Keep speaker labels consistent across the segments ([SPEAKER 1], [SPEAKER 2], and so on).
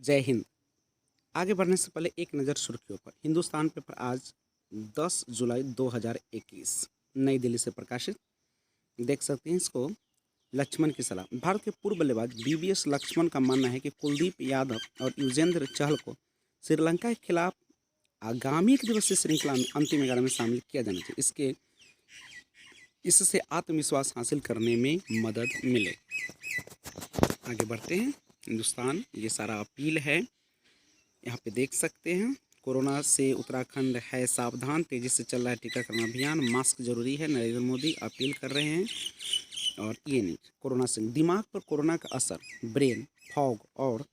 [SPEAKER 1] जय हिंद। आगे बढ़ने से पहले एक नज़र सुर्खियों पर। हिंदुस्तान पेपर आज 10 जुलाई 2021 नई दिल्ली से प्रकाशित। देख सकते हैं इसको। लक्ष्मण की सलाह। भारत के पूर्व बल्लेबाज बीवीएस लक्ष्मण का मानना है कि कुलदीप यादव और युजवेंद्र चहल को श्रीलंका के खिलाफ आगामी एक दिवसीय श्रृंखला में अंतिम 11 में शामिल किया जाना चाहिए। इससे आत्मविश्वास हासिल करने में मदद मिले। आगे बढ़ते हैं। हिंदुस्तान, ये सारा अपील है, यहाँ पे देख सकते हैं। कोरोना से उत्तराखंड है सावधान, तेजी से चल रहा है टीकाकरण अभियान, मास्क जरूरी है, नरेंद्र मोदी अपील कर रहे हैं। और ये नहीं, कोरोना से दिमाग पर कोरोना का असर, ब्रेन फॉग और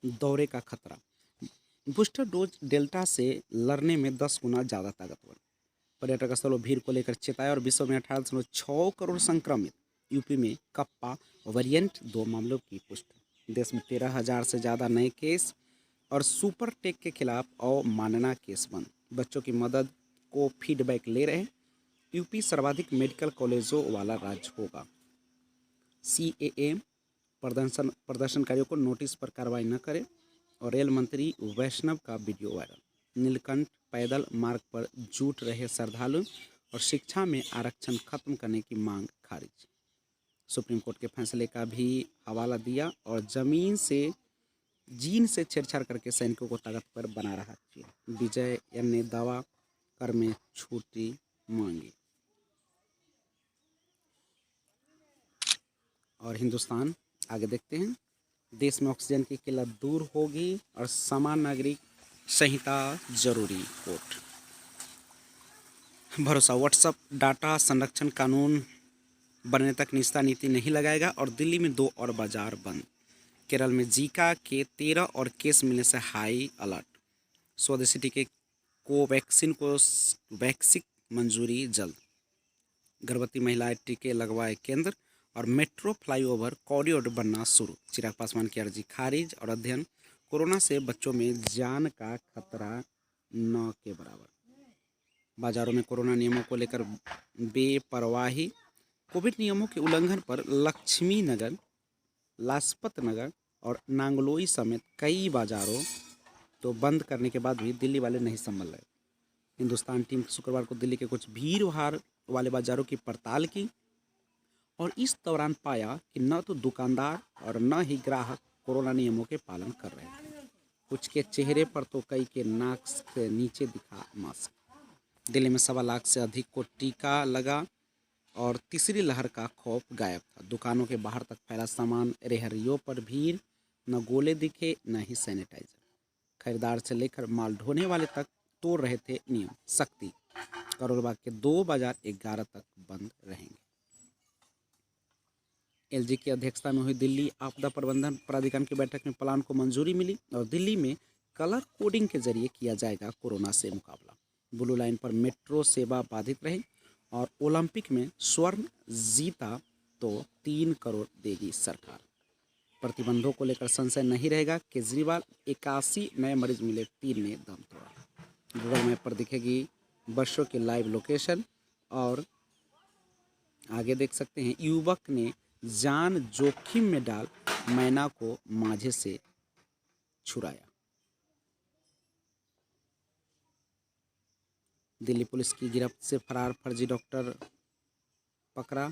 [SPEAKER 1] दौरे का खतरा। बूस्टर डोज डेल्टा से लड़ने में 10 गुना ज़्यादा ताकतवर। पर्यटक स्थलों भीड़ को लेकर चेताया और विश्व में 18.6 करोड़ संक्रमित। यूपी में कप्पा वेरिएंट 2 मामलों की पुष्टि। देश में 13,000 से ज़्यादा नए केस और सुपर टेक के खिलाफ अवमानना केस बंद। बच्चों की मदद को फीडबैक ले रहे। यूपी सर्वाधिक मेडिकल कॉलेजों वाला राज्य होगा। CAA प्रदर्शनकारियों को नोटिस पर कार्रवाई न करे। और रेल मंत्री वैष्णव का वीडियो वायरल। नीलकंठ पैदल मार्ग पर जुट रहे श्रद्धालु और शिक्षा में आरक्षण खत्म करने की मांग खारिज। सुप्रीम कोर्ट के फैसले का भी हवाला दिया और जीन से छेड़छाड़ करके सैनिकों को ताकत पर बना रहा है। विजय एम ने दावा कर में छुट्टी मांगी। और हिंदुस्तान आगे देखते हैं। देश में ऑक्सीजन की किल्लत दूर होगी और समान नागरिक संहिता जरूरी। कोर्ट भरोसा। व्हाट्सएप डाटा संरक्षण कानून बनने तक निजता नीति नहीं लगाएगा। और दिल्ली में 2 और बाजार बंद। केरल में जीका के 13 और केस मिलने से हाई अलर्ट। स्वदेशी टीके कोवैक्सीन को वैक्सीन मंजूरी जल्द। गर्भवती महिलाएं टीके लगवाए केंद्र। और मेट्रो फ्लाईओवर कॉरिडोर बनना शुरू। चिराग पासवान की अर्जी खारिज। और अध्ययन, कोरोना से बच्चों में जान का खतरा न के बराबर। बाजारों में कोरोना नियमों को लेकर बेपरवाही। कोविड नियमों के उल्लंघन पर लक्ष्मी नगर, लाजपत नगर और नांगलोई समेत कई बाजारों तो बंद करने के बाद भी दिल्ली वाले नहीं संभल रहे। हिंदुस्तान टीम शुक्रवार को दिल्ली के कुछ भीड़ भाड़ वाले बाजारों की पड़ताल की और इस दौरान पाया कि न तो दुकानदार और न ही ग्राहक कोरोना नियमों के पालन कर रहे थे। कुछ के चेहरे पर तो कई के नाक से नीचे दिखा मास्क। दिल्ली में 1.25 लाख से अधिक को टीका लगा और तीसरी लहर का खौफ गायब था। दुकानों के बाहर तक फैला सामान, रेहड़ियों पर भीड़, न गोले दिखे न ही सैनिटाइजर। खरीदार से लेकर माल ढोने वाले तक तोड़ रहे थे नियम सख्ती। करोलबाग के 2 बाजार 11 तक बंद रहेंगे। LG की अध्यक्षता में हुई दिल्ली आपदा प्रबंधन प्राधिकरण की बैठक में प्लान को मंजूरी मिली और दिल्ली में कलर कोडिंग के जरिए किया जाएगा कोरोना से मुकाबला। ब्लू लाइन पर मेट्रो सेवा बाधित रही और ओलंपिक में स्वर्ण जीता तो 3 करोड़ देगी सरकार। प्रतिबंधों को लेकर संशय नहीं रहेगा। केजरीवाल 81 नए मरीज मिले, 3 ने दम तोड़ा। गूगल मैप पर दिखेगी बसों की लाइव लोकेशन। और आगे देख सकते हैं, युवक ने जान जोखिम में डाल मैना को मांझे से छुड़ाया। दिल्ली पुलिस की गिरफ्त से फरार फर्जी डॉक्टर पकड़ा।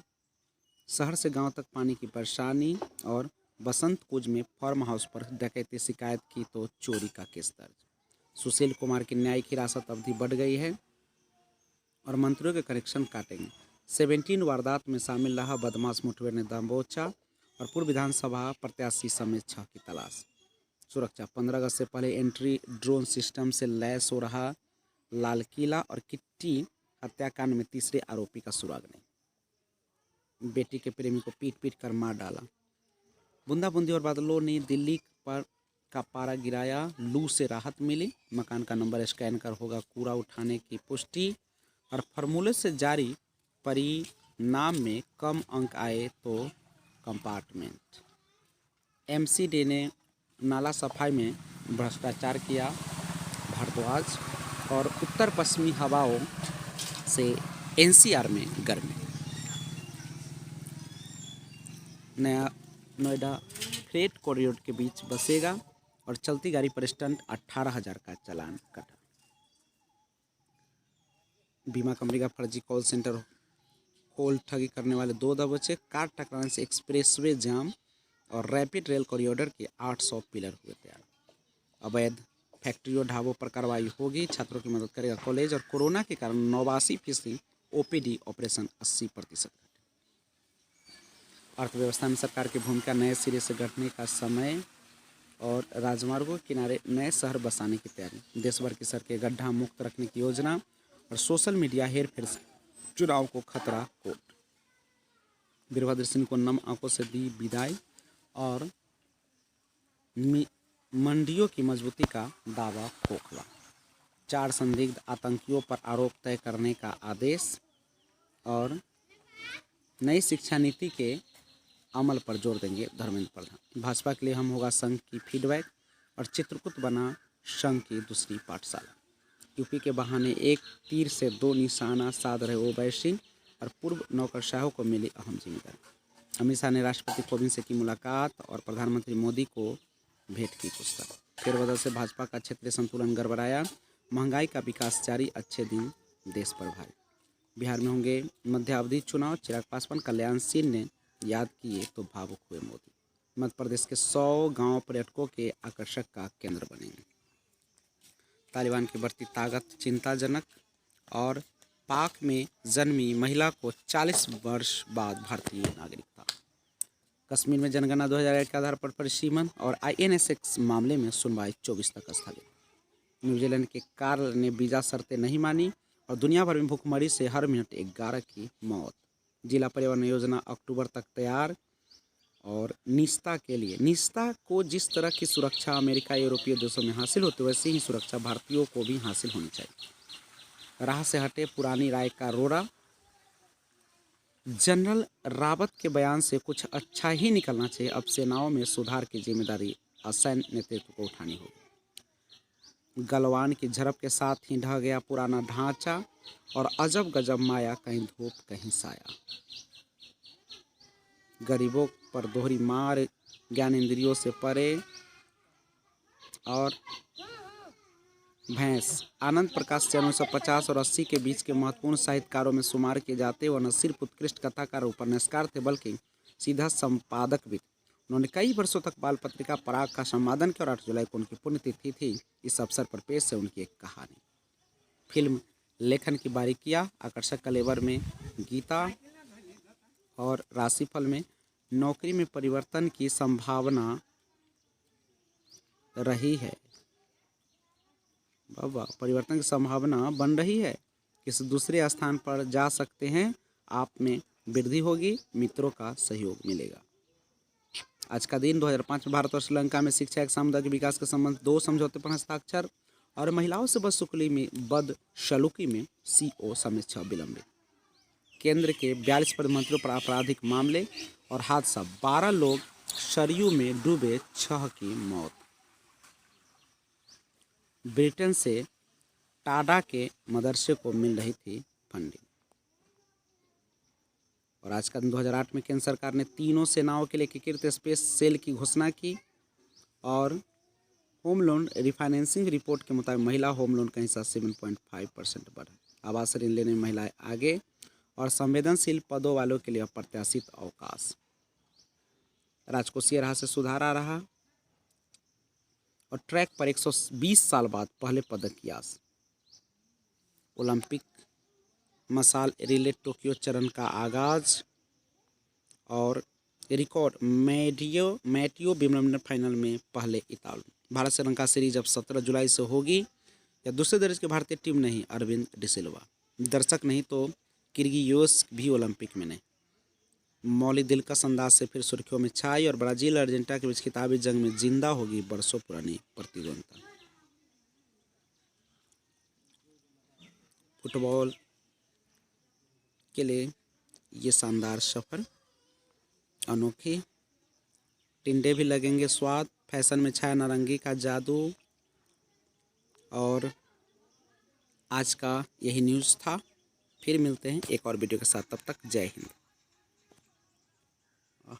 [SPEAKER 1] शहर से गांव तक पानी की परेशानी। और बसंत कुंज में फार्म हाउस पर डकैती, शिकायत की तो चोरी का केस दर्ज। सुशील कुमार की न्यायिक हिरासत अवधि बढ़ गई है और मंत्रियों के कनेक्शन काटेंगे। 17 वारदात में शामिल रहा बदमाश मुठभेड़ ने दबोचा। और पूर्व विधानसभा प्रत्याशी समेत 6 की तलाश। सुरक्षा। 15 अगस्त से पहले एंट्री ड्रोन सिस्टम से लैस हो रहा लाल किला। और किट्टी हत्याकांड में तीसरे आरोपी का सुराग नहीं। बेटी के प्रेमी को पीट पीट कर मार डाला। बूंदाबूंदी और बादलों ने दिल्ली पर का पारा गिराया, लू से राहत मिली। मकान का नंबर स्कैन कर होगा कूड़ा उठाने की पुष्टि। और फार्मूले से जारी परिणाम में कम अंक आए तो कंपार्टमेंट। MCD ने नाला सफाई में भ्रष्टाचार किया, भारद्वाज। और उत्तर पश्चिमी हवाओं से NCR में गर्मी। नया नोएडा फ्रेट कॉरिडोर के बीच बसेगा और चलती गाड़ी पर स्टंट 18,000 का चालान कटा। बीमा कंपनी का फर्जी कॉल सेंटर खोल ठगी करने वाले 2 दबोचे। कार टकराने से एक्सप्रेसवे जाम और रैपिड रेल कॉरिडोर के 800 पिलर हुए तैयार। अवैध फैक्ट्रियों ढाबों पर कार्रवाई होगी। छात्रों की मदद करेगा कॉलेज। और कोरोना के कारण 89% OPD ऑपरेशन 80%। अर्थव्यवस्था में सरकार की भूमिका, नए सिरे से गढ़ने का समय और राजमार्गों के किनारे नए शहर बसाने की तैयारी। देश भर की सड़कें गड्ढा मुक्त रखने की योजना और सोशल मीडिया हेरफेर से चुनाव को खतरा। कोर्ट वीरभद्र सिंह को नम आंखों से दी विदाई और मंडियों की मजबूती का दावा खोखला। 4 संदिग्ध आतंकियों पर आरोप तय करने का आदेश और नई शिक्षा नीति के अमल पर जोर देंगे धर्मेंद्र प्रधान। भाजपा के लिए हम होगा संघ की फीडबैक और चित्रकूट बना संघ की दूसरी पाठशाला। यूपी के बहाने एक तीर से 2 निशाना साध रहे ओवैसी और पूर्व नौकरशाहों को मिली अहम जिम्मेदारी। अमित शाह ने राष्ट्रपति कोविंद से की मुलाकात और प्रधानमंत्री मोदी को भेंट की पुस्तक। फेरबदल से भाजपा का क्षेत्रीय संतुलन गड़बड़ाया। महंगाई का विकास जारी, अच्छे दिन देश पर भारी। बिहार में होंगे मध्यावधि चुनाव। चिराग पासवान, कल्याण सिंह ने याद किए तो भावुक हुए मोदी। मध्य प्रदेश के 100 गांव पर्यटकों के आकर्षक का केंद्र बनेंगे। तालिबान की बढ़ती ताकत चिंताजनक। और पाक में जन्मी महिला को 40 वर्ष बाद भारतीय नागरिकता। कश्मीर में जनगणना 2001 के आधार पर परिसीमन और INSS मामले में सुनवाई 24 तक स्थगित। न्यूजीलैंड के कार्ल ने वीजा शर्तें नहीं मानी और दुनिया भर में भूखमरी से हर मिनट 11 की मौत। जिला पर्यावरण योजना अक्टूबर तक तैयार। और निस्ता के लिए, निस्ता को जिस तरह की सुरक्षा अमेरिका यूरोपीय देशों में हासिल होती है वैसी ही सुरक्षा भारतीयों को भी हासिल होनी चाहिए। राह से हटे पुरानी राय का रोड़ा। जनरल रावत के बयान से कुछ अच्छा ही निकलना चाहिए। अब सेनाओं में सुधार की जिम्मेदारी असैन्य नेतृत्व को उठानी होगी। गलवान की झड़प के साथ ही ढह गया पुराना ढांचा और अजब गजब माया, कहीं धूप कहीं साया। गरीबों पर दोहरी मार, ज्ञान इंद्रियों से परे। और भैंस आनंद प्रकाश से 1950 और 80 के बीच के महत्वपूर्ण साहित्यकारों में शुमार किए जाते। वह न सिर्फ उत्कृष्ट कथाकार उपन्यासकार थे बल्कि सीधा संपादक भी। उन्होंने कई वर्षों तक बाल पत्रिका पराग का संपादन किया और 8 जुलाई को उनकी पुण्यतिथि थी। इस अवसर पर पेश है उनकी एक कहानी। फिल्म लेखन की बारीकियाँ, आकर्षक कलेवर में गीता और राशिफल में नौकरी में परिवर्तन की संभावना रही है। बाबा, परिवर्तन की संभावना बन रही है। किसी दूसरे स्थान पर जा सकते हैं, आप में वृद्धि होगी, मित्रों का सहयोग मिलेगा। आज का दिन 2005 में भारत और श्रीलंका में शिक्षा एक सामुदायिक विकास के संबंध 2 समझौते पर हस्ताक्षर। और महिलाओं से बदसलूकी में CO समेत 6 विलंबित। केंद्र के 42 मंत्रियों पर आपराधिक मामले और हादसा, 12 लोग सरयू में डूबे, 6 की मौत। ब्रिटेन से टाडा के मदरसे को मिल रही थी फंडिंग। और आज का दिन 2008 में केंद्र सरकार ने तीनों सेनाओं के लिए एकीकृत स्पेस सेल की घोषणा की। और होम लोन रिफाइनेंसिंग रिपोर्ट के मुताबिक महिला होम लोन का हिस्सा 7.5% बढ़ा। आवास ऋण लेने में महिलाएं आगे। और संवेदनशील पदों वालों के लिए अप्रत्याशित अवकाश। राजकोषीय राह से सुधार आ रहा। और ट्रैक पर 120 साल बाद पहले पदक की आस। ओलंपिक मशाल रिले टोक्यो चरण का आगाज। और रिकॉर्ड मैटियो विंबलडन फाइनल में पहले इतालु। भारत श्रीलंका सीरीज अब 17 जुलाई से होगी। या दूसरे दर्जे की भारतीय टीम नहीं, अरविंद डिसिल्वा। दर्शक नहीं तो किर्गियोस भी ओलंपिक में नहीं। मौली दिलकश अंदाज से फिर सुर्खियों में छाई। और ब्राजील और अर्जेंटीना के बीच खिताबी जंग में जिंदा होगी बरसों पुरानी प्रतिद्वंदता। फुटबॉल के लिए ये शानदार सफर, अनोखी टिंडे भी लगेंगे स्वाद। फैशन में छाया नारंगी का जादू। और आज का यही न्यूज़ था। फिर मिलते हैं एक और वीडियो के साथ, तब तक जय हिंद।